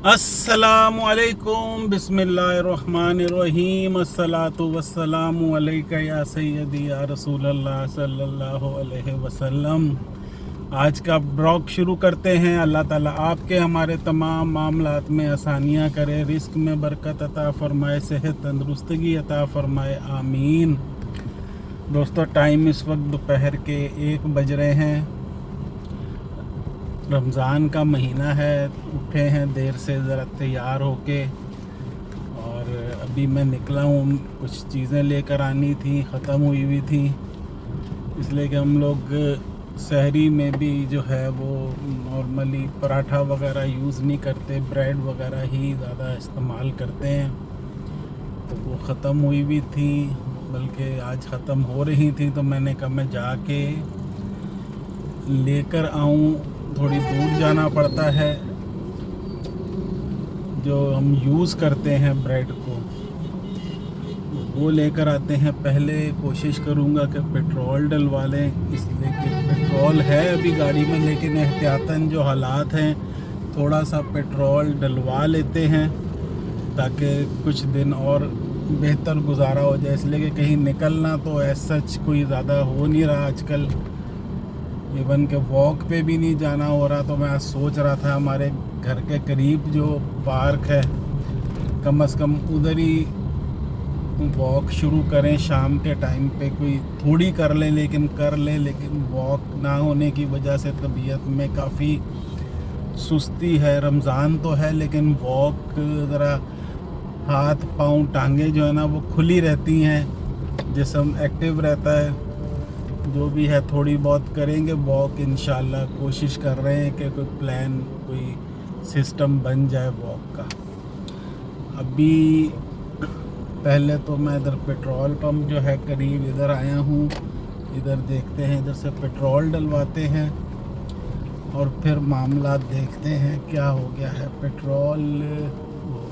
السلام علیکم، بسم اللہ الرحمن الرحیم، الصلاۃ والسلام علیکہ یا سیدی یا رسول اللہ صلی اللہ علیہ وسلم۔ آج کا بلاگ شروع کرتے ہیں۔ اللہ تعالیٰ آپ کے ہمارے تمام معاملات میں آسانیاں کرے، رزق میں برکت عطا فرمائے، صحت تندرستگی عطا فرمائے، آمین۔ دوستو، ٹائم اس وقت دوپہر کے 1 بج رہے ہیں۔ رمضان کا مہینہ ہے، اٹھے ہیں دیر سے ذرا تیار ہو کے، اور ابھی میں نکلا ہوں، کچھ چیزیں لے کر آنی تھیں، ختم ہوئی تھیں، اس لیے کہ ہم لوگ سحری میں بھی جو ہے وہ نارملی پراٹھا وغیرہ یوز نہیں کرتے، بریڈ وغیرہ ہی زیادہ استعمال کرتے ہیں، تو وہ ختم ہوئی تھیں، بلکہ آج ختم ہو رہی تھیں، تو میں نے کہا میں جا کے لے کر آؤں۔ تھوڑی دور جانا پڑتا ہے، جو ہم یوز کرتے ہیں بریڈ کو وہ لے کر آتے ہیں۔ پہلے کوشش کروں گا کہ پیٹرول ڈلوا لیں، اس لیے کہ پیٹرول ہے ابھی گاڑی میں، لیکن احتیاطاً جو حالات ہیں تھوڑا سا پیٹرول ڈلوا لیتے ہیں تاکہ کچھ دن اور بہتر گزارا ہو جائے، اس لیے کہ کہیں نکلنا تو ایز سچ کوئی زیادہ ہو نہیں رہا آج کل، ایون کہ واک پہ بھی نہیں جانا ہو رہا۔ تو میں سوچ رہا تھا ہمارے گھر کے قریب جو پارک ہے، کم از کم ادھر ہی واک شروع کریں، شام کے ٹائم پہ کوئی تھوڑی کر لیں، لیکن واک نہ ہونے کی وجہ سے طبیعت میں کافی سستی ہے۔ رمضان تو ہے لیکن واک ذرا ہاتھ پاؤں ٹانگیں جو ہے نا وہ کھلی رہتی ہیں، جسم ایکٹیو رہتا ہے، جو بھی ہے تھوڑی بہت کریں گے واک انشاءاللہ۔ کوشش کر رہے ہیں کہ کوئی پلان، کوئی سسٹم بن جائے واک کا۔ ابھی پہلے تو میں ادھر پیٹرول پمپ جو ہے قریب ادھر آیا ہوں، ادھر دیکھتے ہیں، ادھر سے پیٹرول ڈلواتے ہیں اور پھر معاملات دیکھتے ہیں کیا ہو گیا ہے۔ پیٹرول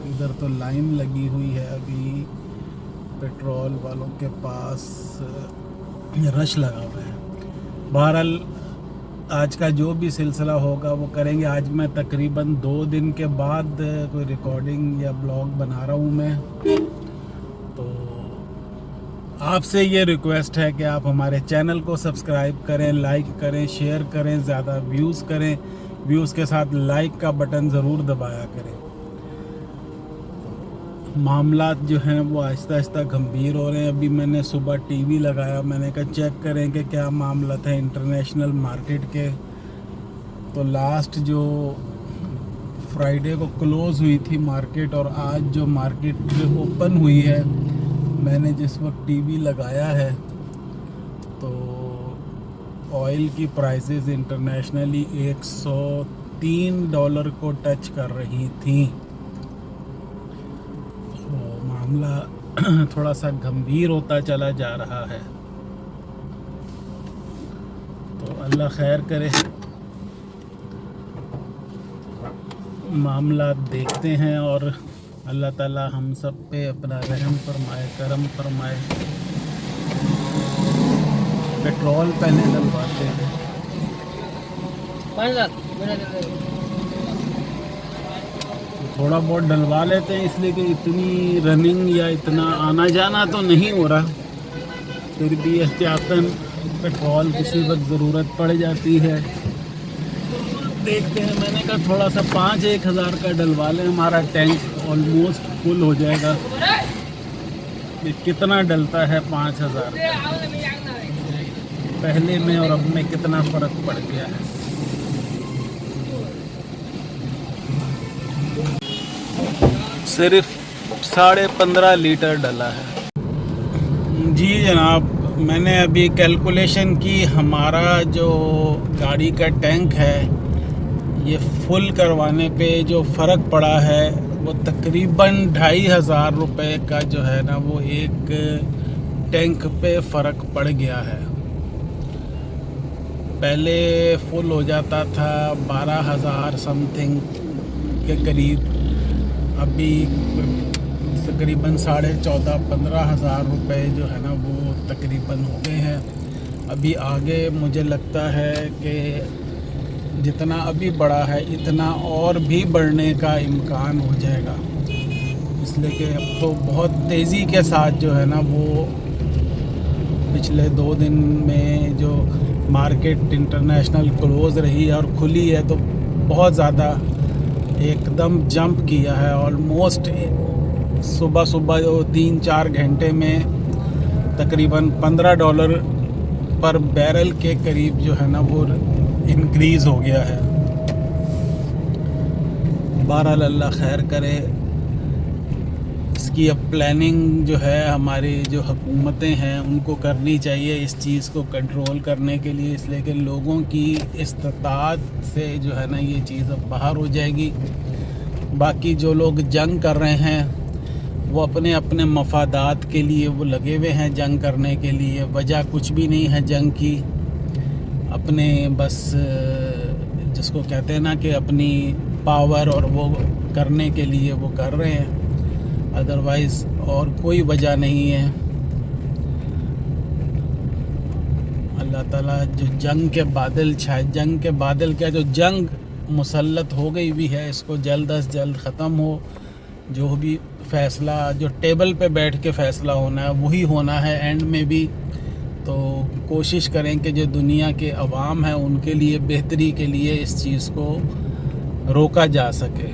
ادھر تو لائن لگی ہوئی ہے، ابھی پیٹرول والوں کے پاس رش لگا ہوا ہے۔ بہرحال آج کا جو بھی سلسلہ ہوگا وہ کریں گے۔ آج میں تقریباً 2 دن کے بعد کوئی ریکارڈنگ یا بلاگ بنا رہا ہوں میں، تو آپ سے یہ ریکویسٹ ہے کہ آپ ہمارے چینل کو سبسکرائب کریں، لائک کریں، شیئر کریں، زیادہ ویوز کریں، ویوز کے ساتھ لائک کا بٹن ضرور دبایا کریں۔ معاملات جو ہیں وہ آہستہ آہستہ گھمبیر ہو رہے ہیں۔ ابھی میں نے صبح ٹی وی لگایا، میں نے کہا چیک کریں کہ کیا معاملات ہیں انٹرنیشنل مارکیٹ کے، تو لاسٹ جو فرائیڈے کو کلوز ہوئی تھی مارکیٹ، اور آج جو مارکیٹ اوپن ہوئی ہے، میں نے جس وقت ٹی وی لگایا ہے تو آئل کی پرائسز انٹرنیشنلی $103 کو ٹچ کر رہی تھیں۔ معاملہ تھوڑا سا گھمبیر ہوتا چلا جا رہا ہے، تو اللہ خیر کرے۔ معاملات دیکھتے ہیں اور اللہ تعالی ہم سب پہ اپنا رحم فرمائے، کرم فرمائے۔ پیٹرول پہلے ڈلواتے ہیں۔ تھوڑا بہت ڈلوا لیتے ہیں، اس لیے کہ اتنی رننگ یا اتنا آنا جانا تو نہیں ہو رہا، پھر بھی احتیاطاً پیٹرول کسی وقت ضرورت پڑ جاتی ہے۔ دیکھتے ہیں، میں نے کہا تھوڑا سا 5-1 ہزار کا ڈلوا لیں، ہمارا ٹینک آلموسٹ فل ہو جائے گا۔ کتنا ڈلتا ہے 5,000 کا، پہلے میں اور اب میں کتنا فرق پڑ گیا ہے۔ صرف 15.5 لیٹر ڈلا ہے۔ جی جناب، میں نے ابھی کیلکولیشن کی، ہمارا جو گاڑی کا ٹینک ہے یہ فل کروانے پہ جو فرق پڑا ہے وہ تقریباً 2,500 روپے کا جو ہے نا وہ ایک ٹینک پہ فرق پڑ گیا ہے۔ پہلے فل ہو جاتا تھا 12,000 سم تھنگ کے قریب، ابھی تقریباً 14,500-15,000 روپے جو ہے نا وہ تقریباً ہو گئے ہیں۔ ابھی آگے مجھے لگتا ہے کہ جتنا ابھی بڑھا ہے اتنا اور بھی بڑھنے کا امکان ہو جائے گا، اس لیے کہ اب تو بہت تیزی کے ساتھ جو ہے نا وہ پچھلے 2 دن میں جو مارکیٹ انٹرنیشنل کلوز رہی اور کھلی ہے تو بہت زیادہ ایک دم جمپ کیا ہے. آلموسٹ صبح 3-4 گھنٹے میں تقریباً $15 پر بیرل کے قریب جو ہے نا وہ انکریز ہو گیا ہے. بہرحال اللہ خیر کرے. اس کی اب پلاننگ جو ہے ہماری جو حکومتیں ہیں ان کو کرنی چاہیے اس چیز کو کنٹرول کرنے کے لیے، اس لیے کہ لوگوں کی استطاعت سے جو ہے نا یہ چیز اب باہر ہو جائے گی. باقی جو لوگ جنگ کر رہے ہیں وہ اپنے اپنے مفادات کے لیے وہ لگے ہوئے ہیں جنگ کرنے کے لیے. وجہ کچھ بھی نہیں ہے جنگ کی، اپنے بس جس کو کہتے ہیں نا کہ اپنی پاور اور وہ کرنے کے لیے وہ کر رہے ہیں، ادروائز اور کوئی وجہ نہیں ہے. اللہ تعالیٰ جو جنگ کے بادل چھائے، جنگ کے بادل کیا، جو جنگ مسلط ہو گئی بھی ہے اس کو جلد از جلد ختم ہو. جو بھی فیصلہ جو ٹیبل پہ بیٹھ کے فیصلہ ہونا ہے وہی ہونا ہے اینڈ میں بھی. تو کوشش کریں کہ جو دنیا کے عوام ہیں ان کے لیے بہتری کے لیے اس چیز کو روکا جا سکے.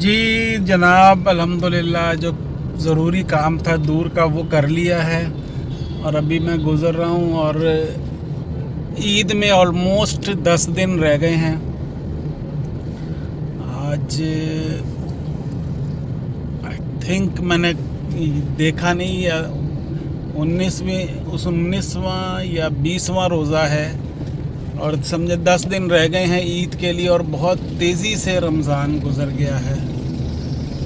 جی جناب، الحمدللہ جو ضروری کام تھا دور کا وہ کر لیا ہے اور ابھی میں گزر رہا ہوں. اور عید میں آلموسٹ 10 دن رہ گئے ہیں. آج آئی تھنک میں نے دیکھا نہیں یا 19واں یا 20واں روزہ ہے اور سمجھے 10 دن رہ گئے ہیں عید کے لیے اور بہت تیزی سے رمضان گزر گیا ہے.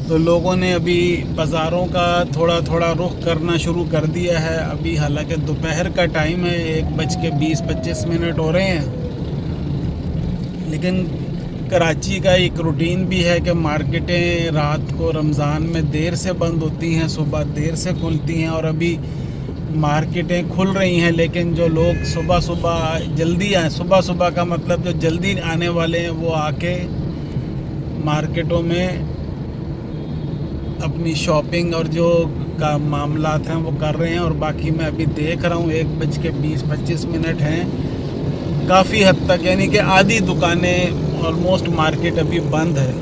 تو لوگوں نے ابھی بازاروں کا تھوڑا تھوڑا رخ کرنا شروع کر دیا ہے. ابھی حالانکہ دوپہر کا ٹائم ہے، 1:20-25 ہو رہے ہیں، لیکن کراچی کا ایک روٹین بھی ہے کہ مارکیٹیں رات کو رمضان میں دیر سے بند ہوتی ہیں، صبح دیر سے کھلتی ہیں. اور ابھی مارکیٹیں کھل رہی ہیں لیکن جو لوگ صبح جلدی آئیں، صبح کا مطلب جو جلدی آنے والے ہیں وہ آ کے مارکیٹوں میں اپنی شاپنگ اور جو کا معاملات ہیں وہ کر رہے ہیں، اور باقی میں ابھی دیکھ رہا ہوں 1:20-25 ہیں، کافی حد تک، یعنی کہ آدھی دکانیں آلموسٹ مارکیٹ ابھی بند ہے۔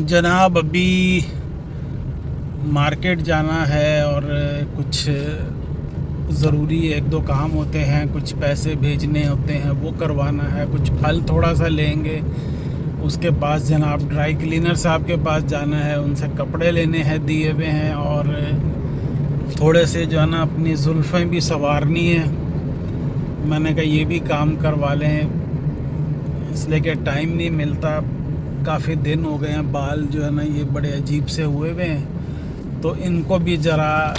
جناب ابھی مارکیٹ جانا ہے، اور کچھ ضروری 1-2 کام ہوتے ہیں، کچھ پیسے بھیجنے ہوتے ہیں وہ کروانا ہے، کچھ پھل تھوڑا سا لیں گے، اس کے بعد جناب ڈرائی کلینر صاحب کے پاس جانا ہے، ان سے کپڑے لینے ہیں دیے ہوئے ہیں، اور تھوڑے سے جو ہے نا اپنی زلفیں بھی سنوارنی ہیں۔ میں نے کہا یہ بھی کام کروا لیں، اس لیے کہ ٹائم نہیں ملتا، کافی دن ہو گئے ہیں، بال جو ہے نا یہ بڑے عجیب سے ہوئے ہوئے ہیں، تو ان کو بھی ذرا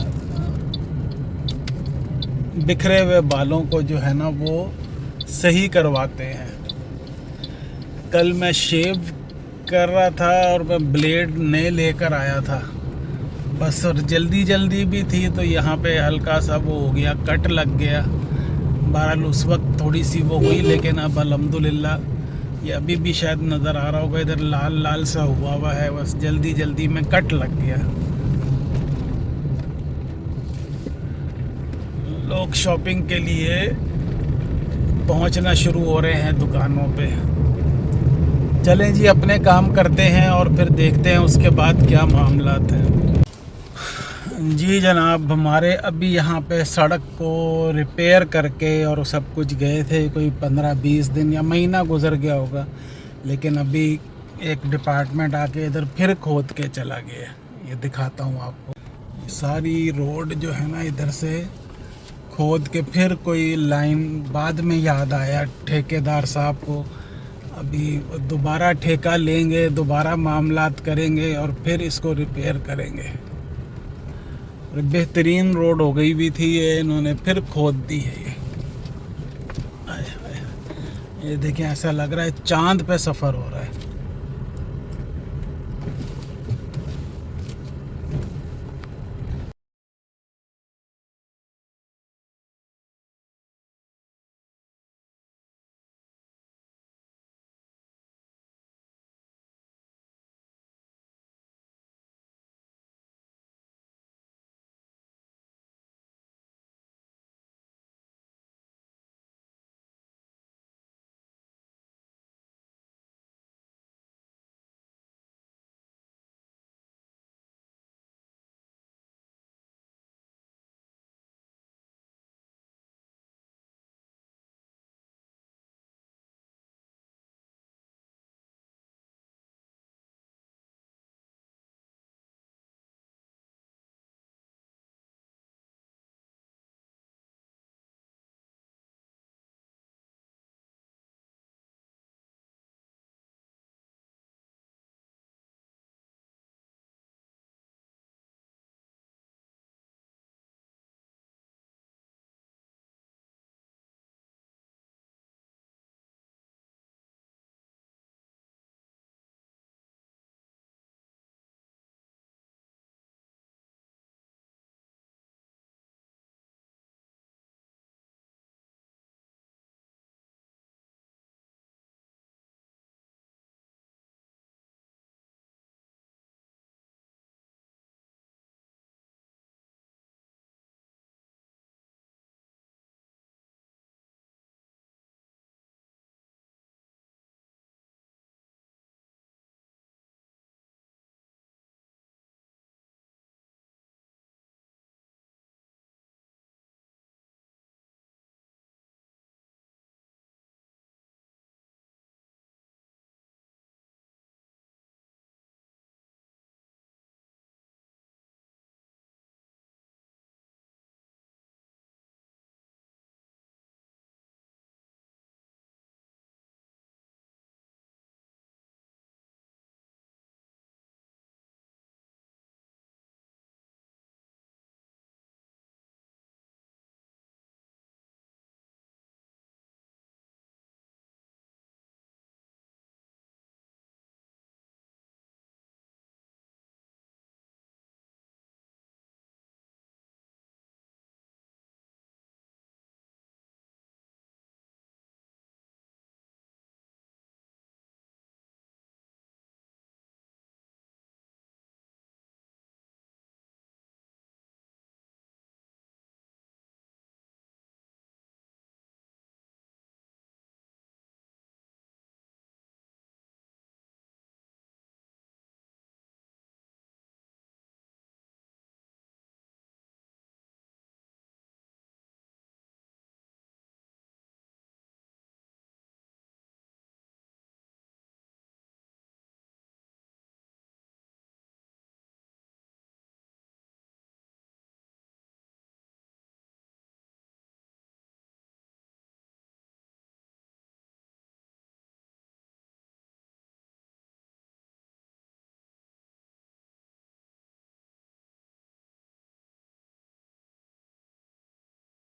بکھرے ہوئے بالوں کو جو ہے نا وہ صحیح کرواتے ہیں۔ کل میں شیو کر رہا تھا اور میں بلیڈ نئے لے کر آیا تھا، بس، اور جلدی بھی تھی تو یہاں پہ ہلکا سا وہ ہو گیا، کٹ لگ گیا۔ بہرحال اس وقت تھوڑی سی وہ ہوئی، لیکن اب الحمدللہ یہ ابھی بھی شاید نظر آ رہا ہوگا، ادھر لال لال سا ہوا ہے، بس جلدی میں کٹ لگ گیا۔ لوگ شاپنگ کے لیے پہنچنا شروع ہو رہے ہیں دکانوں پہ۔ چلیں جی اپنے کام کرتے ہیں اور پھر دیکھتے ہیں اس کے بعد کیا معاملات ہیں۔ جی جناب، ہمارے ابھی یہاں پہ سڑک کو ریپیئر کر کے اور سب کچھ گئے تھے، کوئی 15-20 دن یا مہینہ گزر گیا ہوگا، لیکن ابھی ایک ڈپارٹمنٹ آ کے ادھر پھر کھود کے چلا گیا۔ یہ دکھاتا ہوں آپ کو، یہ ساری روڈ جو ہے نا ادھر سے کھود کے پھر کوئی لائن بعد میں یاد آیا ٹھیکیدار صاحب کو، ابھی دوبارہ ٹھیکہ لیں گے، دوبارہ معاملات کریں گے اور پھر اس کو ریپیئر کریں گے۔ بہترین روڈ ہو گئی بھی تھی، یہ انہوں نے پھر کھود دی ہے۔ یہ دیکھیں، ایسا لگ رہا ہے چاند پہ سفر ہو رہا ہے۔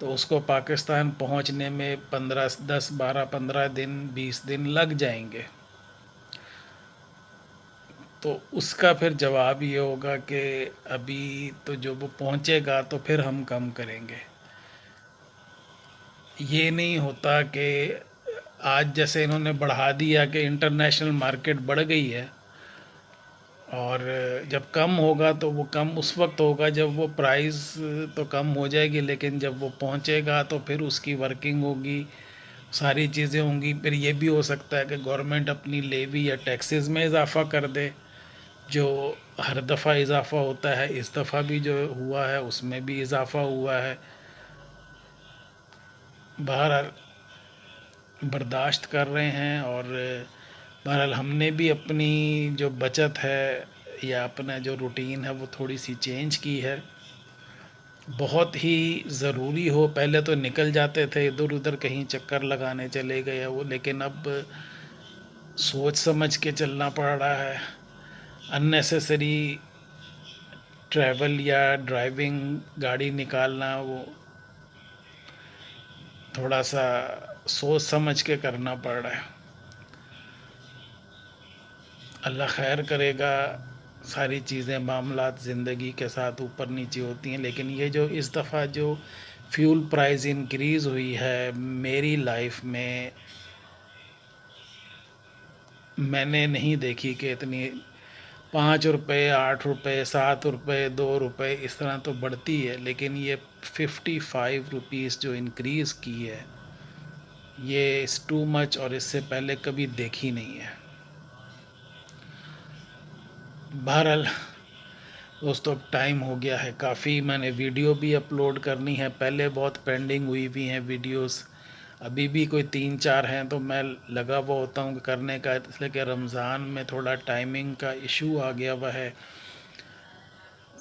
تو اس کو پاکستان پہنچنے میں 15 دن 20 دن لگ جائیں گے. تو اس کا پھر جواب یہ ہوگا کہ ابھی تو جو وہ پہنچے گا تو پھر ہم کم کریں گے. یہ نہیں ہوتا کہ آج جیسے انہوں نے بڑھا دیا کہ انٹرنیشنل مارکیٹ بڑھ گئی ہے، اور جب کم ہوگا تو وہ کم اس وقت ہوگا جب وہ پرائز تو کم ہو جائے گی، لیکن جب وہ پہنچے گا تو پھر اس کی ورکنگ ہوگی، ساری چیزیں ہوں گی. پھر یہ بھی ہو سکتا ہے کہ گورنمنٹ اپنی لیوی یا ٹیکسز میں اضافہ کر دے، جو ہر دفعہ اضافہ ہوتا ہے. اس دفعہ بھی جو ہوا ہے اس میں بھی اضافہ ہوا ہے. بہرحال برداشت کر رہے ہیں، اور بہرحال ہم نے بھی اپنی جو بچت ہے یا اپنا جو روٹین ہے وہ تھوڑی سی چینج کی ہے. بہت ہی ضروری ہو پہلے تو نکل جاتے تھے ادھر ادھر کہیں چکر لگانے چلے گئے وہ، لیکن اب سوچ سمجھ کے چلنا پڑ رہا ہے. اننیسیسری ٹریول یا ڈرائیونگ گاڑی نکالنا وہ تھوڑا سا سوچ سمجھ کے کرنا پڑ رہا ہے. اللہ خیر کرے گا. ساری چیزیں معاملات زندگی کے ساتھ اوپر نیچے ہوتی ہیں، لیکن یہ جو اس دفعہ جو فیول پرائز انکریز ہوئی ہے میری لائف میں نے نہیں دیکھی کہ اتنی. 5 روپے 8 روپے 7 روپے 2 روپے اس طرح تو بڑھتی ہے، لیکن یہ 55 روپیز جو انکریز کی ہے یہ اس ٹو مچ، اور اس سے پہلے کبھی دیکھی نہیں ہے. بہرحال دوستو اب ٹائم ہو گیا ہے کافی. میں نے ویڈیو بھی اپلوڈ کرنی ہے، پہلے بہت پینڈنگ ہوئی بھی ہیں ویڈیوز، ابھی بھی کوئی 3 4 ہیں تو میں لگا ہوا ہوتا ہوں کرنے کا، اس لیے کہ رمضان میں تھوڑا ٹائمنگ کا ایشو آ گیا ہوا ہے.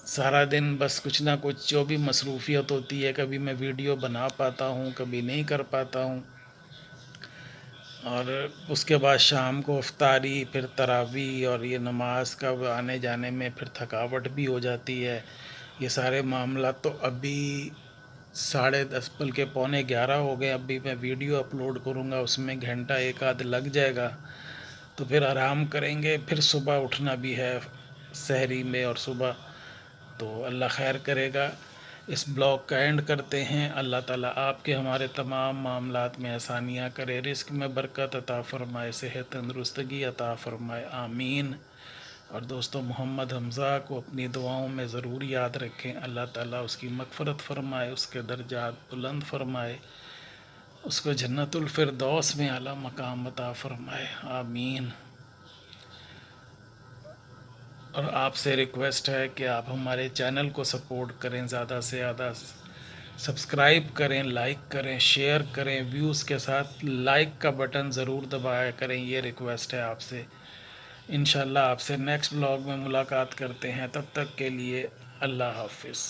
سارا دن بس کچھ نہ کچھ جو بھی مصروفیت ہوتی ہے، کبھی میں ویڈیو بنا پاتا ہوں کبھی نہیں کر پاتا ہوں، اور اس کے بعد شام کو افطاری، پھر تراویح، اور یہ نماز کا آنے جانے میں پھر تھکاوٹ بھی ہو جاتی ہے. یہ سارے معاملات تو ابھی 10:30 بلکہ 11:15 ہو گئے. ابھی میں ویڈیو اپلوڈ کروں گا اس میں گھنٹہ ایک آدھ لگ جائے گا، تو پھر آرام کریں گے. پھر صبح اٹھنا بھی ہے سحری میں، اور صبح تو اللہ خیر کرے گا. اس بلاگ کا اینڈ کرتے ہیں. اللہ تعالیٰ آپ کے ہمارے تمام معاملات میں آسانیاں کرے، رزق میں برکت عطا فرمائے، صحت تندرستگی عطا فرمائے، آمین. اور دوستو محمد حمزہ کو اپنی دعاؤں میں ضرور یاد رکھیں. اللہ تعالیٰ اس کی مغفرت فرمائے، اس کے درجات بلند فرمائے، اس کو جنت الفردوس میں اعلیٰ مقام عطا فرمائے، آمین. اور آپ سے ریکویسٹ ہے کہ آپ ہمارے چینل کو سپورٹ کریں، زیادہ سے زیادہ سبسکرائب کریں، لائک کریں، شیئر کریں، ویوز کے ساتھ لائک کا بٹن ضرور دبایا کریں. یہ ریکویسٹ ہے آپ سے. انشاءاللہ آپ سے نیکسٹ بلاگ میں ملاقات کرتے ہیں. تب تک کے لیے اللہ حافظ.